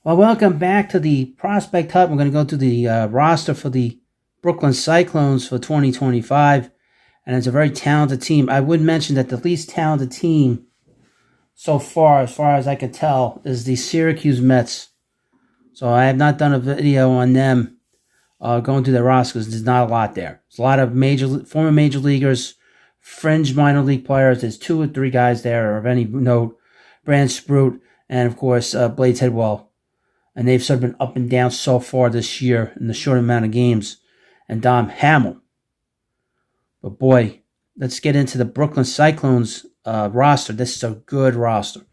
Well, welcome back to the Prospect Hub. We're going to go through the roster for the Brooklyn Cyclones for 2025, and it's a very talented team. I would mention that the least talented team so far as I can tell, is the Syracuse Mets. So I have not done a video on them going through their roster because there's not a lot there. There's a lot of former major leaguers, fringe minor league players. There's 2 or 3 guys there of any note. Brand Sprout and, of course, Blades Headwell. And they've sort of been up and down so far this year in the short amount of games. And Dom Hamill. But boy, let's get into the Brooklyn Cyclones roster. This is a good roster.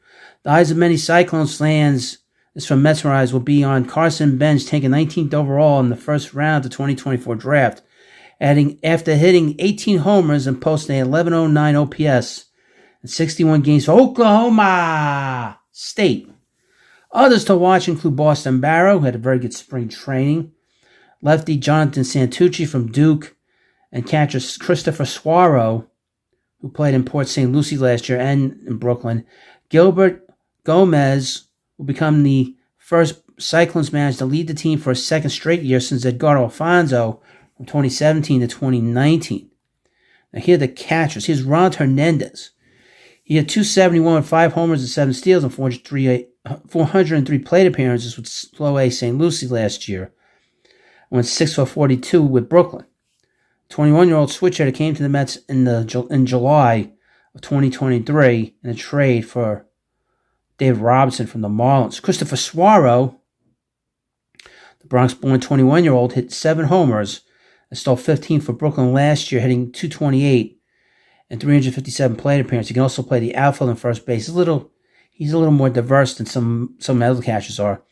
The eyes of many Cyclones fans, this from Mesmerize, will be on Carson Bench, taken 19th overall in the first round of the 2024 draft. After hitting 18 homers and posting a 1109 OPS in 61 games for Oklahoma State. Others to watch include Boston Baro, who had a very good spring training, lefty Jonathan Santucci from Duke, and catcher Christopher Suaro, who played in Port St. Lucie last year and in Brooklyn. Gilbert Gomez will become the first Cyclones manager to lead the team for a second straight year since Edgardo Alfonso from 2017 to 2019. Now here are the catchers. Here's Ronald Hernandez. He had 271 with 5 homers and 7 steals and 403 plate appearances with Slow A St. Lucie last year. Went 6 for 42 with Brooklyn. 21-year-old switch hitter came to the Mets in July of 2023 in a trade for Dave Robinson from the Marlins. Christopher Suaro, the Bronx-born 21-year-old, hit 7 homers and stole 15 for Brooklyn last year, hitting 228 and 357 plate appearances. He can also play the outfield and first base. He's a little more diverse than some other catchers are.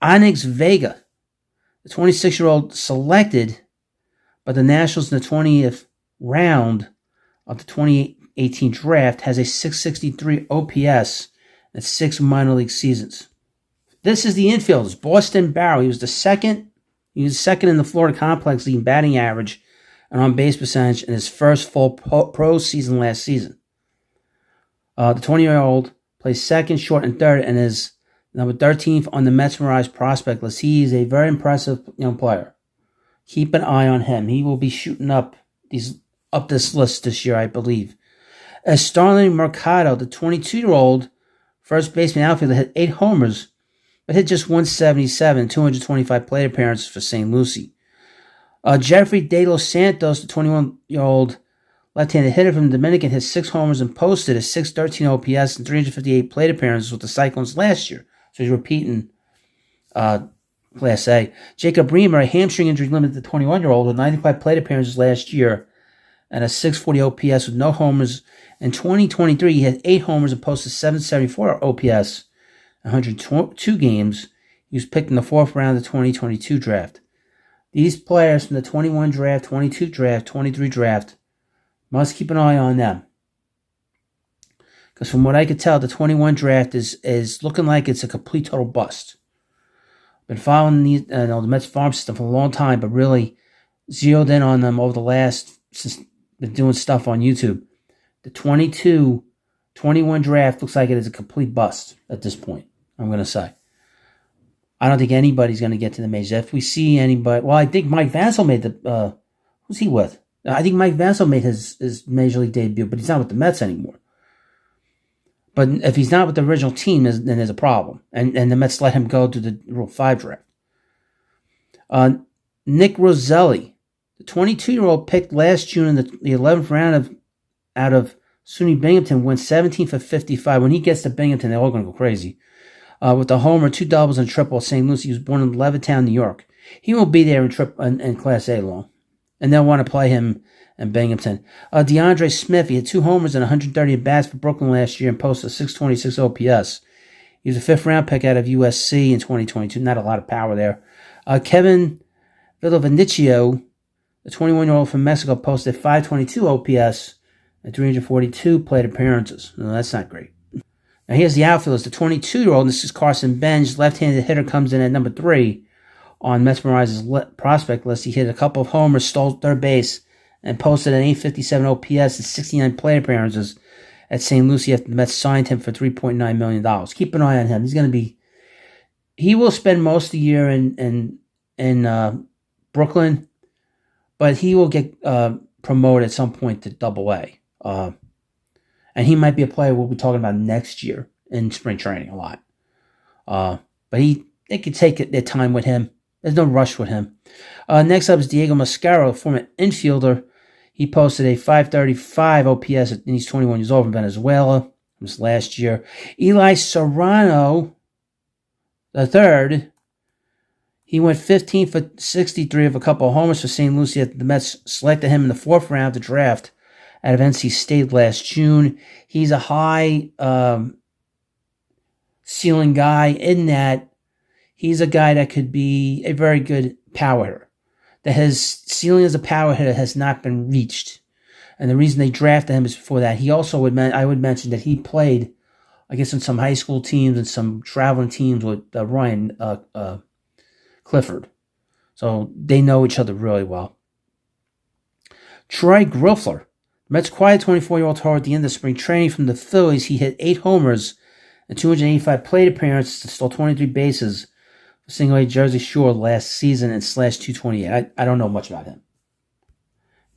Onyx Vega, the 26-year-old, selected by the Nationals in the 20th round of the 2018 draft, has a 663 OPS and 6 minor league seasons. This is the infielders. Boston Baro. He was second in the Florida Complex league batting average and on-base percentage in his first full pro season last season. The 20-year-old plays second, short, and third, and is number 13th on the Mesmerized prospect list. He is a very impressive young player. Keep an eye on him. He will be shooting up this list this year, I believe. As Starling Mercado, the 22-year-old first baseman outfielder, hit 8 homers, but hit just 177, 225 plate appearances for St. Lucie. Jeffrey De Los Santos, the 21-year-old left-handed hitter from the Dominican, hit 6 homers and posted a 613 OPS and 358 plate appearances with the Cyclones last year. So he's repeating Class A. Jacob Bremer, a hamstring injury limited to 21-year-old with 95 plate appearances last year and a 640 OPS with no homers. In 2023, he had 8 homers and posted 774 OPS in 102 games. He was picked in the 4th round of the 2022 draft. These players from the 21 draft, 22 draft, 23 draft, must keep an eye on them. Because from what I could tell, the 21 draft is looking like it's a complete total bust. Been following the Mets farm system for a long time, but really zeroed in on them since been doing stuff on YouTube. The 21 draft looks like it is a complete bust at this point, I'm going to say. I don't think anybody's going to get to the majors. If we see anybody, well, I think Mike Vasil made who's he with? I think Mike Vasil made his major league debut, but he's not with the Mets anymore. But if he's not with the original team, then there's a problem. And the Mets let him go to the Rule 5 draft. Nick Roselli, the 22-year-old picked last June in the 11th round out of SUNY Binghamton, went 17 for 55. When he gets to Binghamton, they're all going to go crazy. With a homer, 2 doubles, and triple at St. Lucie. He was born in Levittown, New York. He won't be there in Class A long. And they'll want to play him in Binghamton. DeAndre Smith, he had 2 homers and 130 at-bats for Brooklyn last year and posted a 626 OPS. He was a 5th-round pick out of USC in 2022. Not a lot of power there. Kevin Villavicencio, the 21-year-old from Mexico, posted 522 OPS and 342 plate appearances. No, that's not great. Now here's the outfielders. The 22-year-old, this is Carson Bench, left-handed hitter, comes in at number 3 on Mesmerize's prospect list. He hit a couple of homers, stole third base, and posted an 857 OPS and 69 plate appearances at St. Lucie after the Mets signed him for $3.9 million. Keep an eye on him. he will spend most of the year in Brooklyn, but he will get promoted at some point to Double A. And he might be a player we'll be talking about next year in spring training a lot. But they could take their time with him. There's no rush with him. Next up is Diego Mascaro, former infielder. He posted a 535 OPS, and he's 21 years old from Venezuela. It was last year. Eli Serrano, the third, he went 15 for 63 of a couple of homers for St. Lucie. The Mets selected him in the 4th round of the draft out of NC State last June. He's a high ceiling guy in that he's a guy that could be a very good power hitter. That his ceiling as a power hitter has not been reached. And the reason they drafted him is for that. He also I would mention that he played, I guess, in some high school teams and some traveling teams with Ryan Clifford. So they know each other really well. Troy Grillfler, Mets quiet 24-year-old toward the end of spring training from the Phillies. He hit 8 homers and 285 plate appearances and stole 23 bases for Single A Jersey Shore last season and slashed 228. I don't know much about him.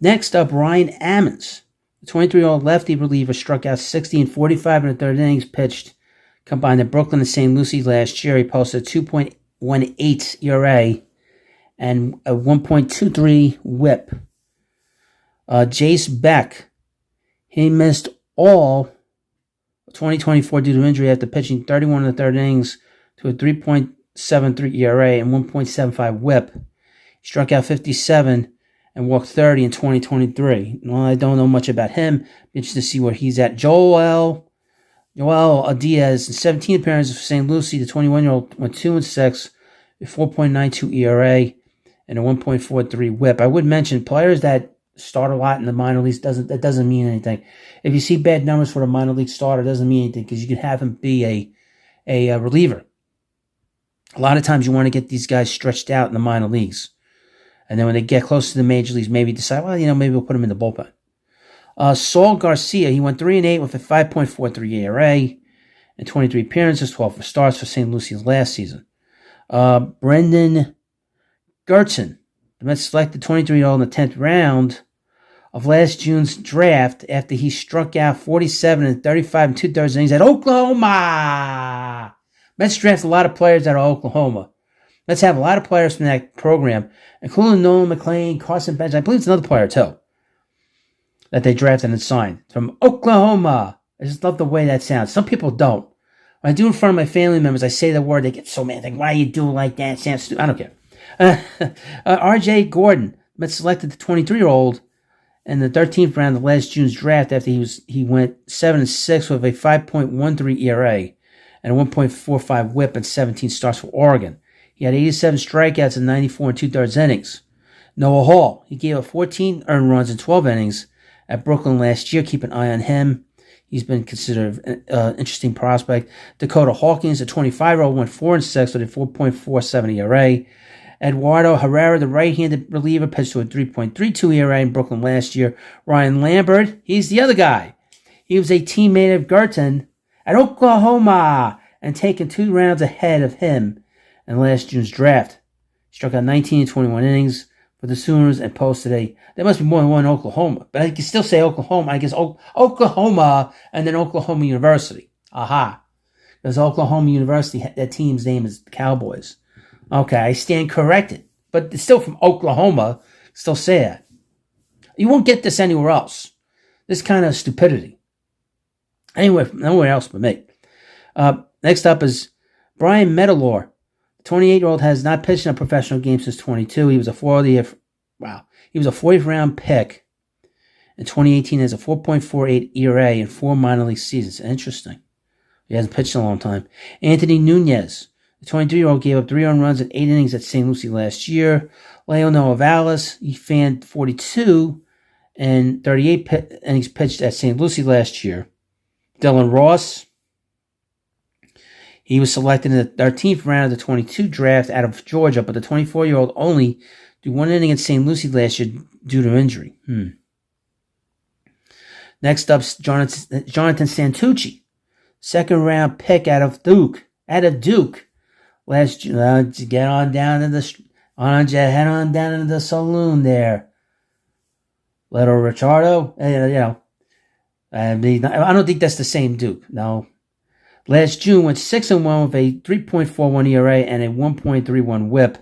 Next up, Ryan Ammons. The 23-year-old lefty reliever struck out 60 and 45 in the third innings pitched combined at Brooklyn and St. Lucie last year. He posted a 2.18 ERA and a 1.23 whip. Jace Beck, he missed all 2024 due to injury after pitching 31 in the third innings to a 3.73 ERA and 1.75 whip. He struck out 57 and walked 30 in 2023. Well, I don't know much about him. Be interested to see where he's at. Joel Diaz, in 17 appearances for St. Lucie, the 21-year-old went 2-6, a 4.92 ERA and a 1.43 whip. I would mention players that start a lot in the minor leagues that doesn't mean anything. If you see bad numbers for a minor league starter, it doesn't mean anything because you can have him be a reliever. A lot of times you want to get these guys stretched out in the minor leagues. And then when they get close to the major leagues, maybe decide, maybe we'll put him in the bullpen. Saul Garcia, he went 3-8 with a 5.43 ERA and 23 appearances, 12 starts for St. Lucie last season. Brendan Gertzen, the Mets selected 23-year-old in the 10th round of last June's draft after he struck out 47 and 35 and 2/3 innings at Oklahoma. Mets draft a lot of players out of Oklahoma. Mets have a lot of players from that program, including Nolan McLean, Carson Bench. I believe it's another player, too, that they drafted and signed from Oklahoma. I just love the way that sounds. Some people don't. When I do in front of my family members, I say the word, they get so mad. Like, why you do like that? It sounds stupid. I don't care. R.J. Gordon, Mets selected the 23-year-old in the 13th round of last June's draft after he went 7-6 with a 5.13 ERA and a 1.45 whip and 17 starts for Oregon. He had 87 strikeouts in 94 and 2/3 innings. Noah Hall, he gave up 14 earned runs in 12 innings at Brooklyn last year. Keep an eye on him. He's been considered an interesting prospect. Dakota Hawkins, a 25-year-old, went 4-6 with a 4.47 ERA. Eduardo Herrera, the right-handed reliever, pitched to a 3.32 ERA in Brooklyn last year. Ryan Lambert, he's the other guy. He was a teammate of Gertzen at Oklahoma and taken 2 rounds ahead of him in last June's draft. He struck out 19 and 21 innings for the Sooners and posted there must be more than one Oklahoma, but I can still say Oklahoma. I guess Oklahoma and then Oklahoma University. Aha. Because Oklahoma University, that team's name is the Cowboys. Okay, I stand corrected, but it's still from Oklahoma. Still say that. You won't get this anywhere else. This kind of stupidity. Anyway, nowhere else but me. Next up is Brian Metalor. The 28-year-old has not pitched in a professional game since 22. He was a 40th round pick. In 2018, has a 4.48 ERA in 4 minor league seasons. Interesting. He hasn't pitched in a long time. Anthony Nunez. The 23-year-old gave up 3 earned runs in 8 innings at St. Lucie last year. Leonel Avalos, he fanned 42 and 38 innings pitched at St. Lucie last year. Dylan Ross, he was selected in the 13th round of the 22 draft out of Georgia, but the 24-year-old only threw 1 inning at St. Lucie last year due to injury. Next up, Jonathan Santucci, 2nd round pick out of Duke. Last June, get on down to head on down to the saloon there. Little Richardo, I don't think that's the same Duke. No. Last June went 6-1 with a 3.41 ERA and a 1.31 WHIP,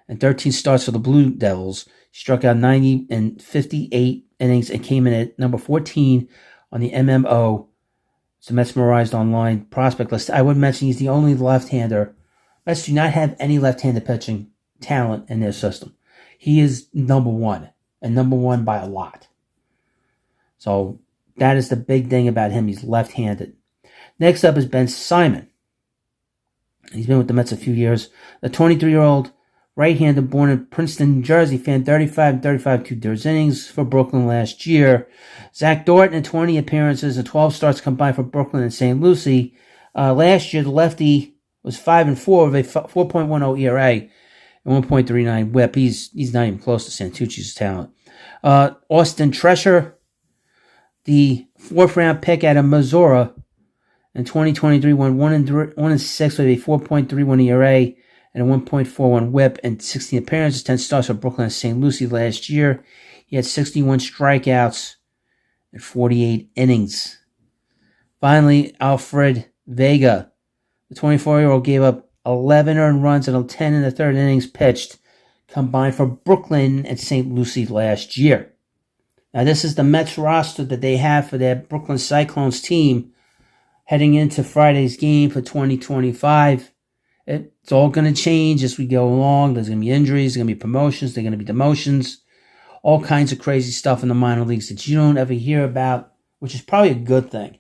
and 13 starts for the Blue Devils. He struck out 90 and 58 innings and came in at number 14 on the MMO. It's a mesmerized online prospect list. I would mention he's the only left-hander. Mets do not have any left-handed pitching talent in their system. He is number one, and number one by a lot. So that is the big thing about him. He's left-handed. Next up is Ben Simon. He's been with the Mets a few years. The 23-year-old right-hander born in Princeton, New Jersey, fan 35 and 35 2/3 innings for Brooklyn last year. Zach Thornton in 20 appearances and 12 starts combined for Brooklyn and St. Lucie. Last year, the lefty was 5-4 with a 4.10 ERA and 1.39 WHIP. He's not even close to Santucci's talent. Austin Trescher, the 4th-round pick out of Missouri in 2023, won 1-6 with a 4.31 ERA and a 1.41 WHIP and 16 appearances, 10 starts for Brooklyn and St. Lucie last year. He had 61 strikeouts and 48 innings. Finally, Alfred Vega, the 24-year-old, gave up 11 earned runs and 10 in the third innings pitched, combined for Brooklyn and St. Lucie last year. Now, this is the Mets roster that they have for their Brooklyn Cyclones team heading into Friday's game for 2025. It's all going to change as we go along. There's going to be injuries, there's going to be promotions, there's going to be demotions, all kinds of crazy stuff in the minor leagues that you don't ever hear about, which is probably a good thing.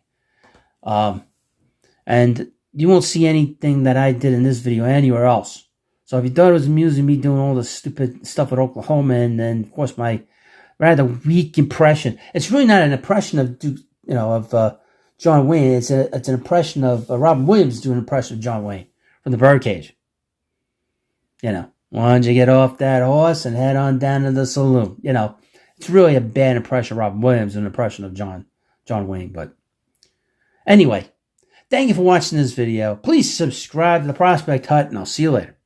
And you won't see anything that I did in this video anywhere else. So if you thought it was amusing me doing all this stupid stuff with Oklahoma and then, of course, my rather weak impression. It's really not an impression of John Wayne. It's an impression of Robin Williams doing an impression of John Wayne from the Birdcage. Why don't you get off that horse and head on down to the saloon? It's really a bad impression of Robin Williams, an impression of John Wayne. But anyway, thank you for watching this video. Please subscribe to the Prospect Hut, and I'll see you later.